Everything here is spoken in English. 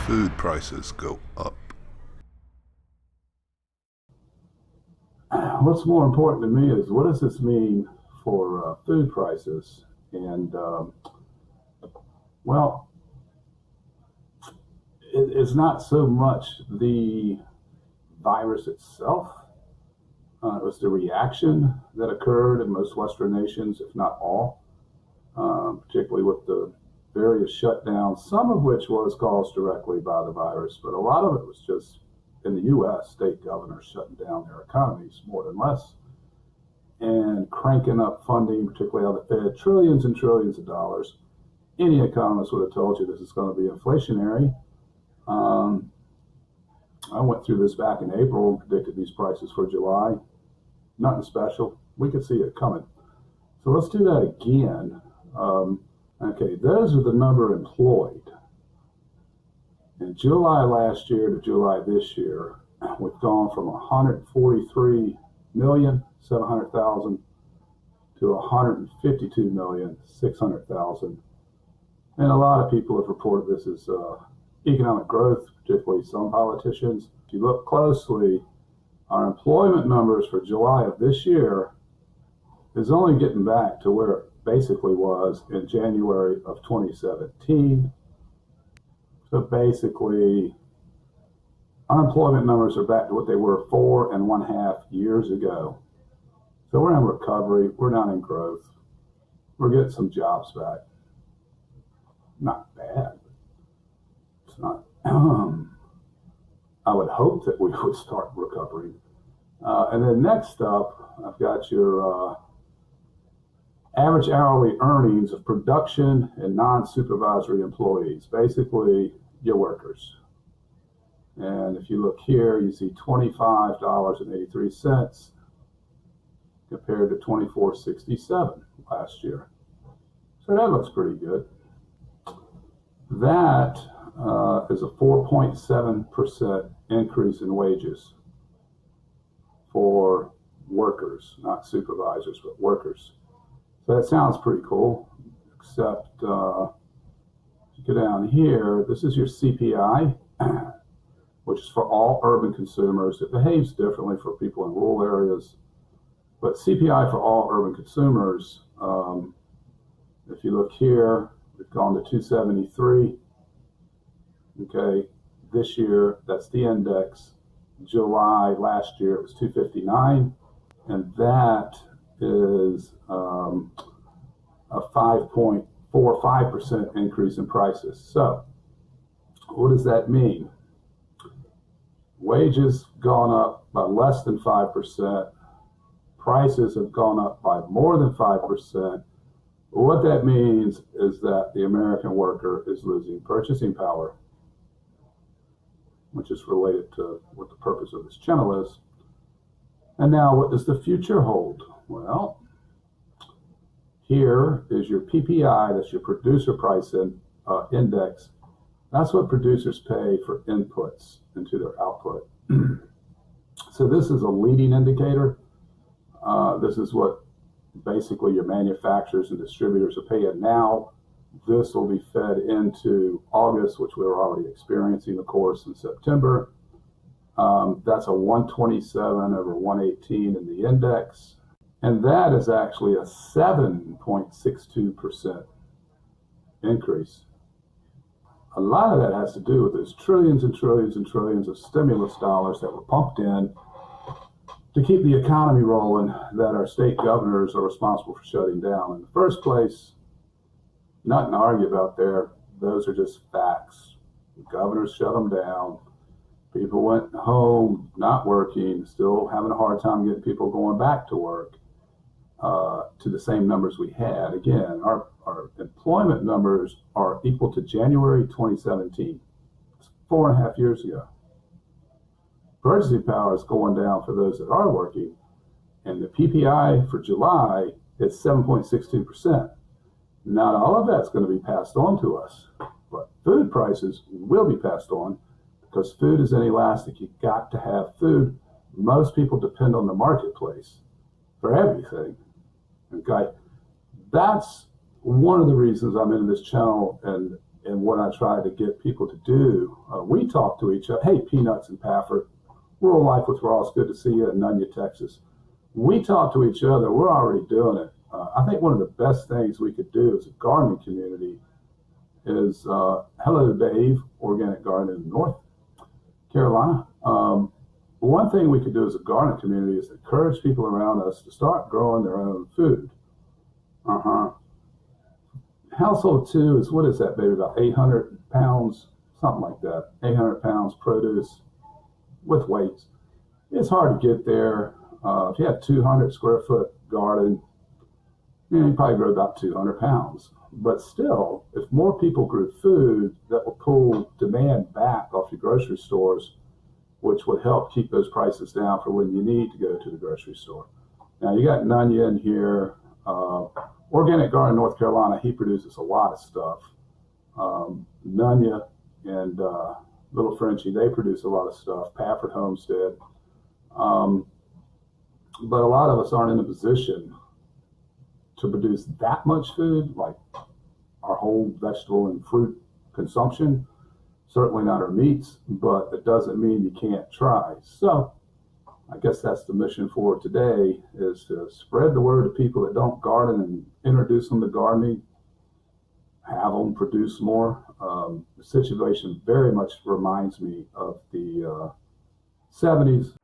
food prices go up? What's more important to me is what does this mean for food prices? And well, it's not so much the virus itself. It was the reaction that occurred in most Western nations, if not all, particularly with the various shutdowns, some of which was caused directly by the virus, but a lot of it was just in the U.S., state governors shutting down their economies more than less and cranking up funding, particularly on the Fed, trillions and trillions of dollars. Any economist would have told you this is going to be inflationary. I went through this back in April and predicted these prices for July. Nothing special. We could see it coming. So let's do that again. Okay, those are the number employed. In July last year to July this year, we've gone from 143,700,000 to 152,600,000. And a lot of people have reported this as economic growth, particularly some politicians. If you look closely, our employment numbers for July of this year is only getting back to where it basically was in January of 2017. So basically, unemployment numbers are back to what they were 4.5 years ago. So we're in recovery. We're not in growth. We're getting some jobs back. Not bad. It's not. I would hope that we would start recovering. And then next up, I've got your average hourly earnings of production and non-supervisory employees, basically your workers. And if you look here, you see $25.83 compared to $24.67 last year. So that looks pretty good. That is a 4.7% increase in wages for workers, not supervisors, but workers. So that sounds pretty cool, except if you go down here, this is your CPI, which is for all urban consumers. It behaves differently for people in rural areas, but CPI for all urban consumers, if you look here, we've gone to 273. Okay, this year, that's the index. July last year, it was 259, and that is a 5.45% increase in prices. So what does that mean? Wages gone up by less than 5%. Prices have gone up by more than 5%. What that means is that the American worker is losing purchasing power, which is related to what the purpose of this channel is. And now what does the future hold? Well, here is your PPI, that's your producer price index. That's what producers pay for inputs into their output. So this is a leading indicator. This is what basically your manufacturers and distributors are paying now. This will be fed into August, which we're already experiencing, of course, in September. That's a 127 over 118 in the index. And that is actually a 7.62% increase. A lot of that has to do with those trillions and trillions and trillions of stimulus dollars that were pumped in to keep the economy rolling that our state governors are responsible for shutting down. In the first place, nothing to argue about there. Those are just facts. The governors shut them down. People went home, not working, still having a hard time getting people going back to work to the same numbers we had. Again, our employment numbers are equal to January 2017. It's 4.5 years ago. Purchasing power is going down for those that are working, and the PPI for July is 7.62%. Not all of that's going to be passed on to us, but food prices will be passed on because food is inelastic. You've got to have food. Most people depend on the marketplace for everything. Okay, that's one of the reasons I'm in this channel and and what I try to get people to do. We talk to each other. Hey, Peanuts and Pafford, Rural Life with Ross, good to see you in Nunya, Texas. We talk to each other. We're already doing it. I think one of the best things we could do as a gardening community is, hello, Dave, Organic Garden in North Carolina. One thing we could do as a gardening community is encourage people around us to start growing their own food. Household 2 is, what is that, baby, about 800 pounds, something like that, 800 pounds produce with weights. It's hard to get there. If you have 200 square foot garden, you probably grow about 200 pounds. But still, if more people grew food, that will pull demand back off your grocery stores, which would help keep those prices down for when you need to go to the grocery store. Now, you got Nunya in here. Organic Garden, North Carolina, he produces a lot of stuff. Nunya and Little Frenchie, they produce a lot of stuff. Pafford Homestead. But a lot of us aren't in a position to produce that much food, like our whole vegetable and fruit consumption. Certainly not our meats, but it doesn't mean you can't try. So I guess that's the mission for today, is to spread the word to people that don't garden and introduce them to gardening, have them produce more. The situation very much reminds me of the 70s